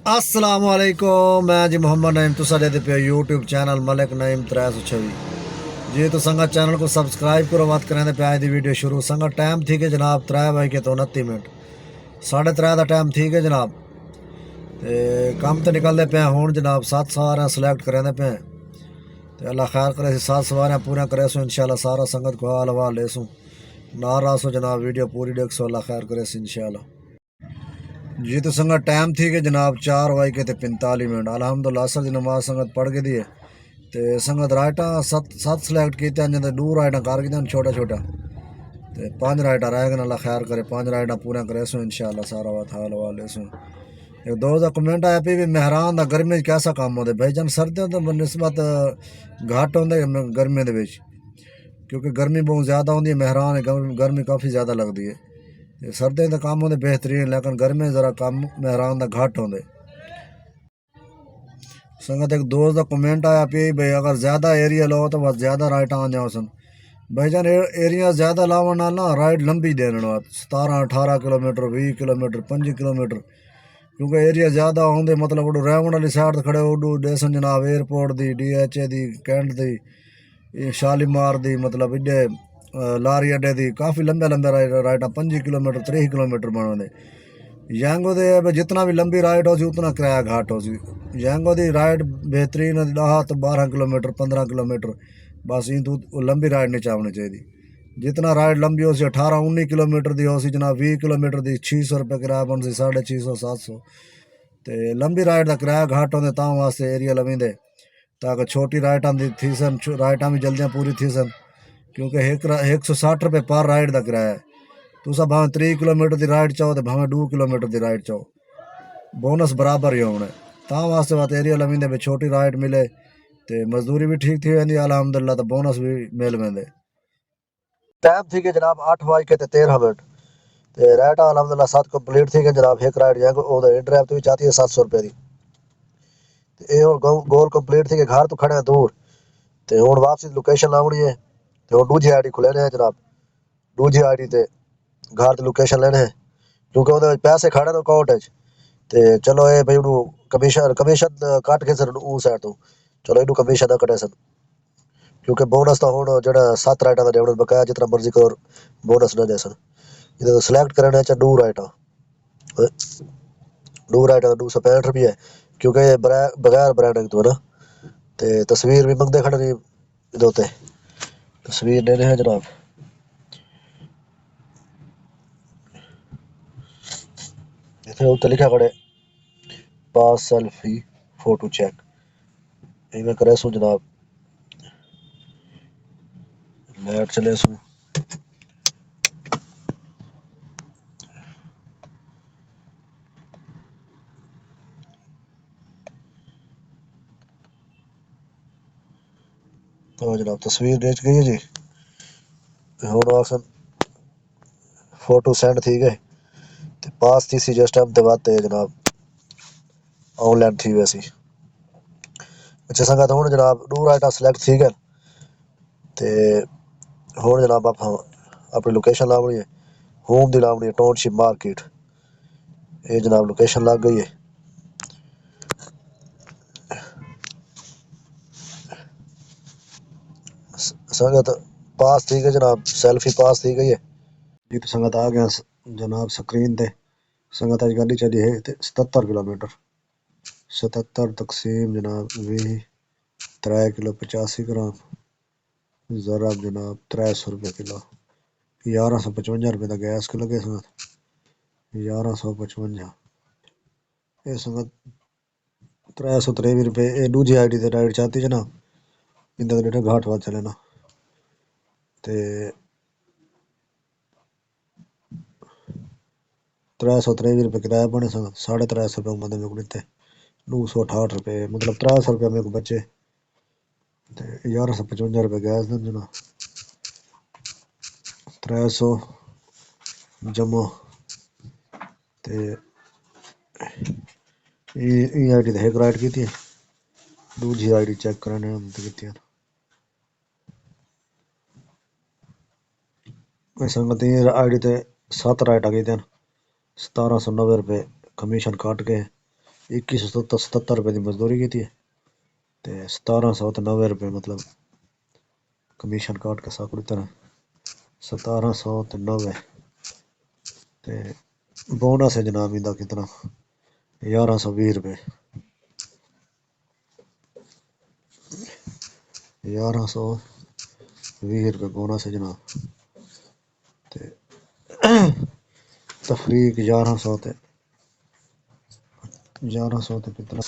असलामुअलैकुम मैं जी मोहम्मद नईम तुसा दे पे यूट्यूब चैनल मलिक नईम 326 जी तो संगत चैनल को सब्सक्राइब करो बात करें पे आज दी वीडियो शुरू संगत टाइम थी के जनाब 3:29 3:30 का टाइम थी के जनाब ते काम तो निकलते पे हूँ जनाब 7 सवार सिलेक्ट करें पे ते अल्लाह खैर करे 7 सवार पूरा करे सो इंशाल्लाह सारा संगत को हाल हवाल ले सूँ ना रासो जनाब वीडियो पूरी देख सो अल्लाह खैर करे इंशाल्लाह जी तो संगत टाइम थी कि जनाब 4:45 अलहमदुल्ला असर की नमाज संगत पढ़ के दिए तो संगत राइटा सत सिलेक्ट किए दू राइटा कर गए छोटा छोटा तो 5 राइटा रह गए अल्लाह खैर करे 5 राइटा पूरा करे सो इंशाल्लाह सारा बात हाल वाल ले सो एक दो का कमेंट आया भी मेहरान का गर्मी कैसा काम होता भाई जान सर्दियों तो बनस्बत घट होंगे गर्मियों के क्योंकि गर्मी बहुत ज़्यादा होती है मेहरान गर्मी काफ़ी ज़्यादा लगती है सर्दियों का काम होंगे बेहतरीन लेकिन गर्मी जरा कम मेहरान का घट होंगे संगत एक दोस्त का कमेंट आया पी भाई अगर ज़्यादा एरिया लो तो बस ज़्यादा राइट आ जाओ सन भाईजान एरिया ज़्यादा लावन नाल ना राइड लंबी देने 17-18 किलोमीटर 20 किलोमीटर 5 किलोमीटर क्योंकि एरिया ज़्यादा होंगे मतलब वो रहने वाली साइड खड़े उडू देसन जनाब एयरपोर्ट की DHA की कैंट की शालीमार की मतलब इडे लारी अड्डे की काफ़ी लंबे लंबे राइडा 5 किलोमीटर 30 किलोमीटर बनने यांगो दे जितना भी लंबी राइड हो सी उतना किराया घाट हो सी यांगो की राइड बेहतरीन 10 तो 12 किलोमीटर 15 किलोमीटर बस इन तो लंबी राइड नहीं चाहनी चाहिए जितना राइड लंबी हो सी 18-19 किलोमीटर की हो सी जनाब 20 किलोमीटर की 600 रुपये किराया बन सी 650-700 तो लंबी राइड का किराया घाट होंगे ता वास्ते एरिया लवेंदे ताकि छोटी राइटा थी सन राइटा भी जल्दियाँ पूरी थी सन क्योंकि 160 रुपये पर राइड का किराया है तुसा भावें 30 किलोमीटर की राइड चाहो तो भावें 2 किलोमीटर की राइड चाहो बोनस बराबर ही होने ता वास्ते बात एरिया लवेंदे भी छोटी राइड मिले तो मजदूरी भी ठीक थी वेंदी अलहमदुल्ला तो बोनस भी मिल वेंदे टाइम थी कि जनाब 8:13 ते राइड अलहमदुल्ला 7 कंप्लीट थी कि जनाब एक राइड जाएंगे ओदा ड्राइव तो भी चाहती है 700 रुपये की ते और गोल कंप्लीट थी कि घर तो खड़े दूर ते हुन वापसी लोकेशन लावनी है ते हुन दूजी आईडी खुलेने है जनाब दूजी आईडी ते घर की लोकेशन लेने है क्योंकि ओदे पैसे खड़े ने अकाउंट ते चलो ये भाई कमीशन कमीशन कट के सर साइड तो चलो इनू कमीशन ना कटे सन क्योंकि बोनस तो हुन जेड़ा 7 राइटा का देवड़ बकाया जितना मर्जी कर बोनस ना दे सन इधर तो सिलेक्ट करना है डू राइटा का 265 रुपये क्योंकि बगैर ब्रांडिंग तो है ना ते तस्वीर भी मंगते खड़े नहीं इधर ते तस्वीर लेने हैं जनाब इतने उत्ते लिखा खड़े पास सेल्फी फोटो चेक इवें करे सो जनाब लाइट चले सो तो जनाब तस्वीर देख गई है जी हुन आसन फोटो सेंड थी गए ते पास थी सी जिस टाइम ते बात है जनाब ऑनलाइन थी वैसी अच्छा संगत हुन जनाब दो राइटा सिलेक्ट थी गए ते हुन जनाब आप अपनी लोकेशन लावनी है होम दी लावनी है टाउनशिप मार्केट ये जनाब लोकेशन लग गई है संगत पास थी गई जनाब सेल्फी पास थी गई है जी तो संगत आ गया जनाब स्क्रीन ते संगत अज गड्डी चली है 77 किलोमीटर 77 तकसीम जनाब 20 3 किलो 85 ग्राम ज़रा जनाब 300 रुपये किलो 1155 रुपये का गैस के लगे संगत 1155 ये संगत 323 रुपये ये दूजी आईडी ते राइड चाहती है ना इंदा तो घाट वाद चले ना ते 323 रुपये किराया बने संगत 350 रुपये बंदे मेरे को दिते 268 रुपये मतलब 300 रुपये मेरे को बचे ते 1155 रुपये गैस देन जना 300 जमा ते आईडी ते एक राइड की दूजी आईडी चेक कराने हम तो की संगत आईडी ते 7 राइड आ गई 1790 रुपये कमीशन काट के 2177 रुपए की मजदूरी की थी ते 1790 मतलब कमीशन काट के साकड़ी तरह 1790 ते बोनस है जनाब इंदा कितना 1120 रुपए 1120 रुपए बोनस है जनाब ते तफरीक 1100 ते कितना